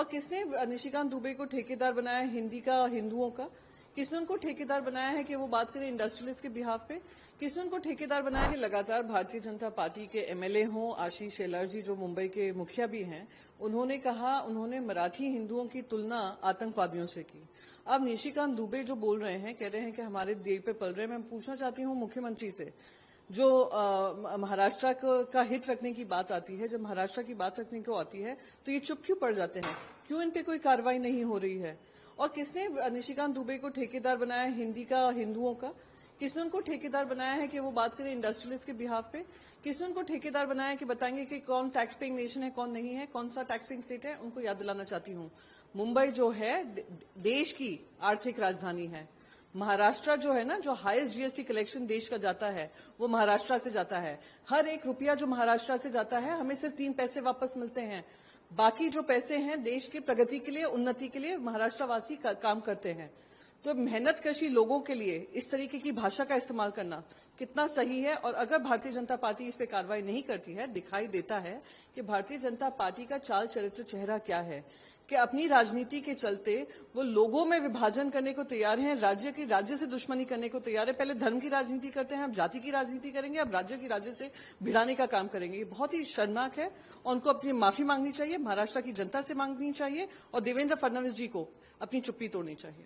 और किसने निशिकांत दुबे को ठेकेदार बनाया है हिंदी का, हिंदुओं का? किसने उनको ठेकेदार बनाया है कि वो बात करें इंडस्ट्रियलिस्ट के बिहाफ पे? किसने उनको ठेकेदार बनाया है कि लगातार भारतीय जनता पार्टी के एमएलए हों? आशीष शेलार जी जो मुंबई के मुखिया भी हैं, उन्होंने कहा, उन्होंने मराठी हिंदुओं की तुलना आतंकवादियों से की। अब निशिकांत दुबे जो बोल रहे हैं, कह रहे हैं कि हमारे देश पे पल रहे हैं। मैं पूछना चाहती हूँ मुख्यमंत्री से, जो महाराष्ट्र का हित रखने की बात आती है, जब महाराष्ट्र की बात रखने को आती है तो ये चुप क्यों पड़ जाते हैं? क्यों इन पे कोई कार्रवाई नहीं हो रही है? और किसने निशिकांत दुबे को ठेकेदार बनाया है हिंदी का, हिंदुओं का? किसने उनको ठेकेदार बनाया है कि वो बात करें इंडस्ट्रियलिस्ट के बिहाफ पे? किसने उनको ठेकेदार बनाया है कि बताएंगे कि कौन टैक्स पेइंग नेशन है, कौन नहीं है, कौन सा टैक्स पेइंग स्टेट है? उनको याद दिलाना चाहती हूँ, मुंबई जो है देश की आर्थिक राजधानी है। महाराष्ट्र जो है ना, जो हाईएस्ट जीएसटी कलेक्शन देश का जाता है, वो महाराष्ट्र से जाता है। हर एक रुपया जो महाराष्ट्र से जाता है, हमें सिर्फ 3 पैसे वापस मिलते हैं। बाकी जो पैसे हैं देश की प्रगति के लिए, उन्नति के लिए महाराष्ट्रवासी काम करते हैं। तो मेहनतकशी लोगों के लिए इस तरीके की भाषा का इस्तेमाल करना कितना सही है? और अगर भारतीय जनता पार्टी इस पे कार्रवाई नहीं करती है, दिखाई देता है कि भारतीय जनता पार्टी का चाल चरित्र चेहरा क्या है, कि अपनी राजनीति के चलते वो लोगों में विभाजन करने को तैयार हैं, राज्य से दुश्मनी करने को तैयार है। पहले धर्म की राजनीति करते हैं, अब जाति की राजनीति करेंगे, अब राज्य से भिड़ाने का काम करेंगे। ये बहुत ही शर्मनाक है। उनको अपनी माफी मांगनी चाहिए, महाराष्ट्र की जनता से मांगनी चाहिए, और देवेंद्र फडणवीस जी को अपनी चुप्पी तोड़नी चाहिए।